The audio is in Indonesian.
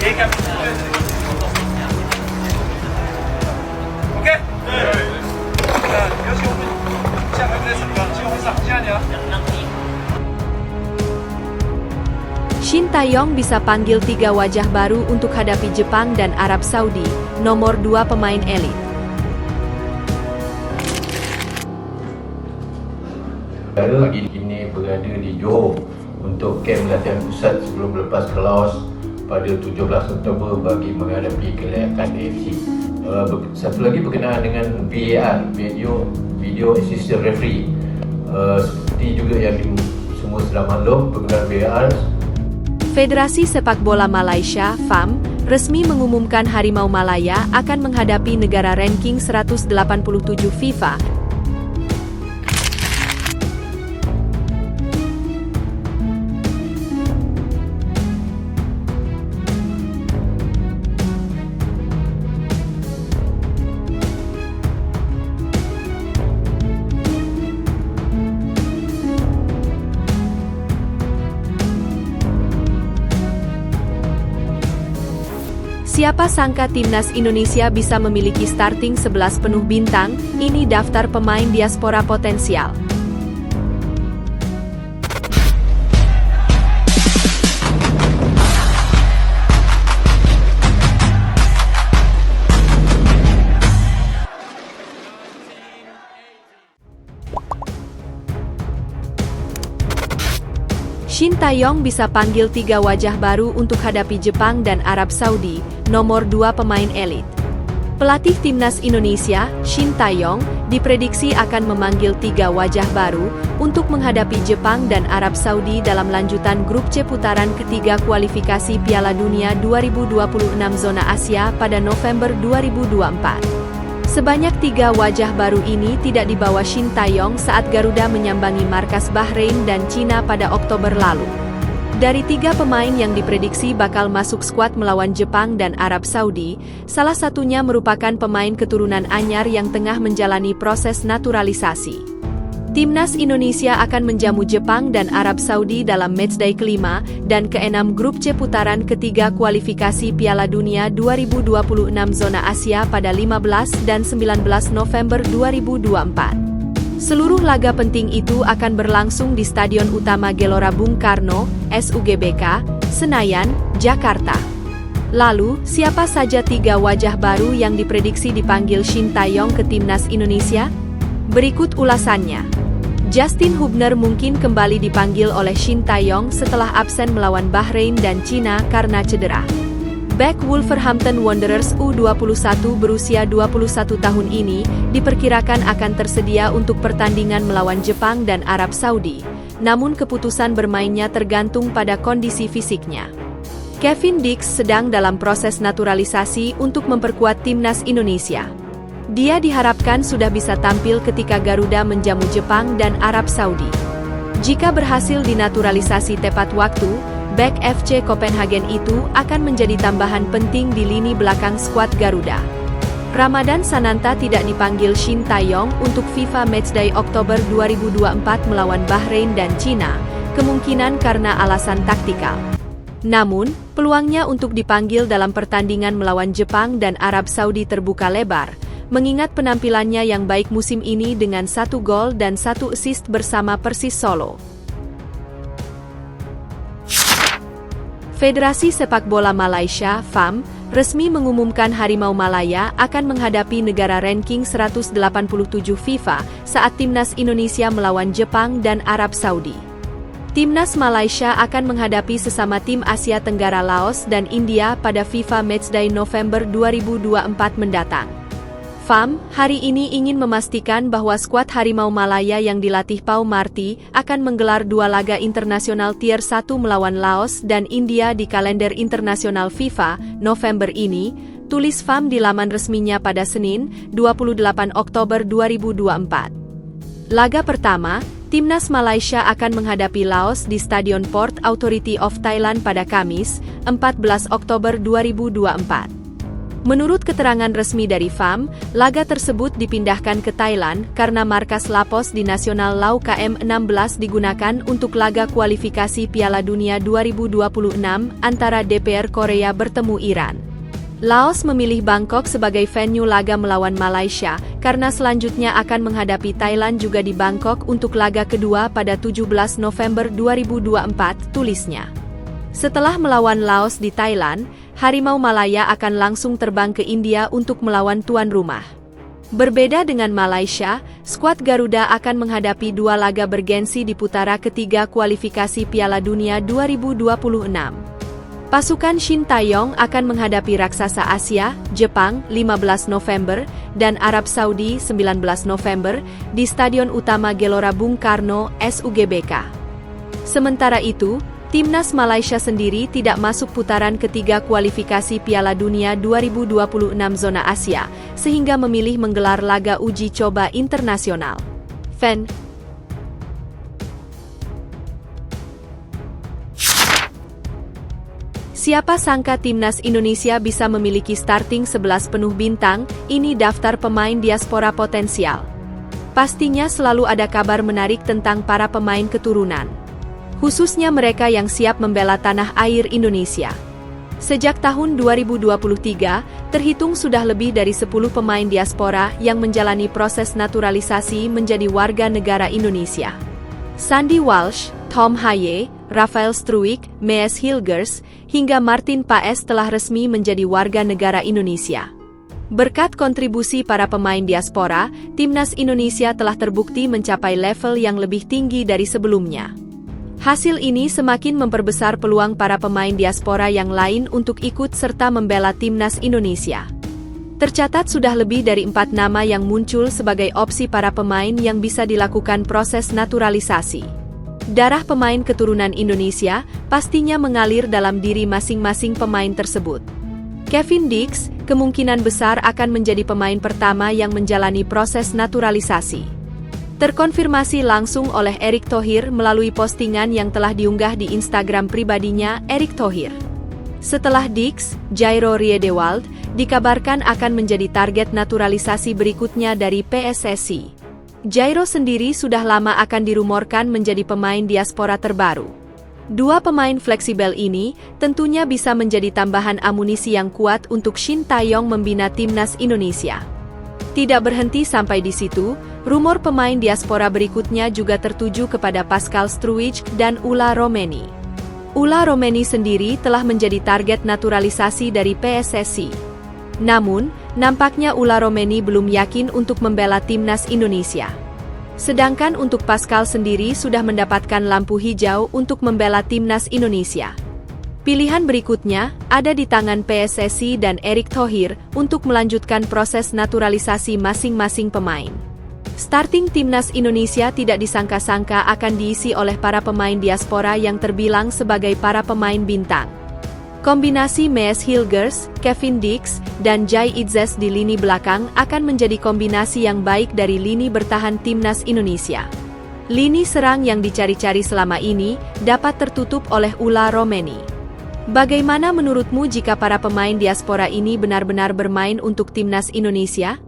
OK。有请我们下台的请我们上，谢谢你啊。Shin Tae-yong bisa panggil 3 wajah baru untuk hadapi Jepang dan Arab Saudi, nomor 2 pemain elit. Pagi ini berada di Johor untuk kem latihan pusat sebelum melepas ke Laos pada 17 Oktober bagi menghadapi kelayakan AFC. Satu lagi berkenaan dengan VAR, Video Assistant Referee. Seperti juga yang semua sudah maklum, penggunaan VAR. Federasi Sepak Bola Malaysia, FAM, resmi mengumumkan Harimau Malaya akan menghadapi negara ranking 187 FIFA. Siapa sangka timnas Indonesia bisa memiliki starting 11 penuh bintang, ini daftar pemain diaspora potensial. Shin Tae-yong bisa panggil 3 wajah baru untuk hadapi Jepang dan Arab Saudi, nomor 2 pemain elit. Pelatih timnas Indonesia, Shin Tae-yong, diprediksi akan memanggil 3 wajah baru untuk menghadapi Jepang dan Arab Saudi dalam lanjutan grup C putaran ketiga kualifikasi Piala Dunia 2026 zona Asia pada November 2024. Sebanyak 3 wajah baru ini tidak dibawa Shin Tae-yong saat Garuda menyambangi markas Bahrain dan Cina pada Oktober lalu. Dari 3 pemain yang diprediksi bakal masuk skuad melawan Jepang dan Arab Saudi, salah satunya merupakan pemain keturunan anyar yang tengah menjalani proses naturalisasi. Timnas Indonesia akan menjamu Jepang dan Arab Saudi dalam matchday kelima dan ke-6 grup C putaran ketiga kualifikasi Piala Dunia 2026 zona Asia pada 15 dan 19 November 2024. Seluruh laga penting itu akan berlangsung di Stadion Utama Gelora Bung Karno, SUGBK, Senayan, Jakarta. Lalu, siapa saja 3 wajah baru yang diprediksi dipanggil Shin Tae-yong ke Timnas Indonesia? Berikut ulasannya. Justin Hubner mungkin kembali dipanggil oleh Shin Tae-yong setelah absen melawan Bahrain dan Cina karena cedera. Bek Wolverhampton Wanderers U21 berusia 21 tahun ini diperkirakan akan tersedia untuk pertandingan melawan Jepang dan Arab Saudi, namun keputusan bermainnya tergantung pada kondisi fisiknya. Kevin Dix sedang dalam proses naturalisasi untuk memperkuat timnas Indonesia. Dia diharapkan sudah bisa tampil ketika Garuda menjamu Jepang dan Arab Saudi. Jika berhasil dinaturalisasi tepat waktu, bek FC Copenhagen itu akan menjadi tambahan penting di lini belakang skuad Garuda. Ramadan Sananta tidak dipanggil Shin Tae-yong untuk FIFA Matchday Oktober 2024 melawan Bahrain dan Cina, kemungkinan karena alasan taktikal. Namun, peluangnya untuk dipanggil dalam pertandingan melawan Jepang dan Arab Saudi terbuka lebar, mengingat penampilannya yang baik musim ini dengan 1 gol dan 1 assist bersama Persis Solo. Federasi Sepak Bola Malaysia, FAM, resmi mengumumkan Harimau Malaya akan menghadapi negara ranking 187 FIFA saat Timnas Indonesia melawan Jepang dan Arab Saudi. Timnas Malaysia akan menghadapi sesama tim Asia Tenggara Laos dan India pada FIFA Matchday November 2024 mendatang. FAM, hari ini ingin memastikan bahwa skuad Harimau Malaya yang dilatih Pau Marty akan menggelar 2 laga internasional Tier 1 melawan Laos dan India di kalender internasional FIFA, November ini, tulis FAM di laman resminya pada Senin, 28 Oktober 2024. Laga pertama, Timnas Malaysia akan menghadapi Laos di Stadion Port Authority of Thailand pada Kamis, 14 Oktober 2024. Menurut keterangan resmi dari FAM, laga tersebut dipindahkan ke Thailand karena markas Lapos di Nasional Lau KM16 digunakan untuk laga kualifikasi Piala Dunia 2026 antara DPR Korea bertemu Iran. Laos memilih Bangkok sebagai venue laga melawan Malaysia karena selanjutnya akan menghadapi Thailand juga di Bangkok untuk laga kedua pada 17 November 2024, tulisnya. Setelah melawan Laos di Thailand, Harimau Malaya akan langsung terbang ke India untuk melawan tuan rumah. Berbeda dengan Malaysia, skuad Garuda akan menghadapi dua laga bergensi di putaran ketiga kualifikasi Piala Dunia 2026. Pasukan Shin Tae-yong akan menghadapi raksasa Asia, Jepang, 15 November, dan Arab Saudi 19 November, di Stadion Utama Gelora Bung Karno, SUGBK. Sementara itu, Timnas Malaysia sendiri tidak masuk putaran ketiga kualifikasi Piala Dunia 2026 zona Asia, sehingga memilih menggelar laga uji coba internasional. Fan. Siapa sangka Timnas Indonesia bisa memiliki starting 11 penuh bintang, ini daftar pemain diaspora potensial. Pastinya selalu ada kabar menarik tentang para pemain keturunan. Khususnya mereka yang siap membela tanah air Indonesia. Sejak tahun 2023, terhitung sudah lebih dari 10 pemain diaspora yang menjalani proses naturalisasi menjadi warga negara Indonesia. Sandy Walsh, Tom Haye, Rafael Struijk, Mees Hilgers, hingga Martin Paes telah resmi menjadi warga negara Indonesia. Berkat kontribusi para pemain diaspora, Timnas Indonesia telah terbukti mencapai level yang lebih tinggi dari sebelumnya. Hasil ini semakin memperbesar peluang para pemain diaspora yang lain untuk ikut serta membela Timnas Indonesia. Tercatat sudah lebih dari 4 nama yang muncul sebagai opsi para pemain yang bisa dilakukan proses naturalisasi. Darah pemain keturunan Indonesia pastinya mengalir dalam diri masing-masing pemain tersebut. Kevin Dix kemungkinan besar akan menjadi pemain pertama yang menjalani proses naturalisasi. Terkonfirmasi langsung oleh Erick Thohir melalui postingan yang telah diunggah di Instagram pribadinya Erick Thohir. Setelah Dix, Jairo Riedewald dikabarkan akan menjadi target naturalisasi berikutnya dari PSSI. Jairo sendiri sudah lama akan dirumorkan menjadi pemain diaspora terbaru. Dua pemain fleksibel ini tentunya bisa menjadi tambahan amunisi yang kuat untuk Shin Tae-yong membina Timnas Indonesia. Tidak berhenti sampai di situ, rumor pemain diaspora berikutnya juga tertuju kepada Pascal Struijk dan Ula Romeni. Ula Romeni sendiri telah menjadi target naturalisasi dari PSSI. Namun, nampaknya Ula Romeni belum yakin untuk membela Timnas Indonesia. Sedangkan untuk Pascal sendiri sudah mendapatkan lampu hijau untuk membela Timnas Indonesia. Pilihan berikutnya ada di tangan PSSI dan Erick Thohir untuk melanjutkan proses naturalisasi masing-masing pemain. Starting Timnas Indonesia tidak disangka-sangka akan diisi oleh para pemain diaspora yang terbilang sebagai para pemain bintang. Kombinasi Mees Hilgers, Kevin Dix, dan Jai Itzes di lini belakang akan menjadi kombinasi yang baik dari lini bertahan Timnas Indonesia. Lini serang yang dicari-cari selama ini dapat tertutup oleh Ula Romeni. Bagaimana menurutmu jika para pemain diaspora ini benar-benar bermain untuk Timnas Indonesia?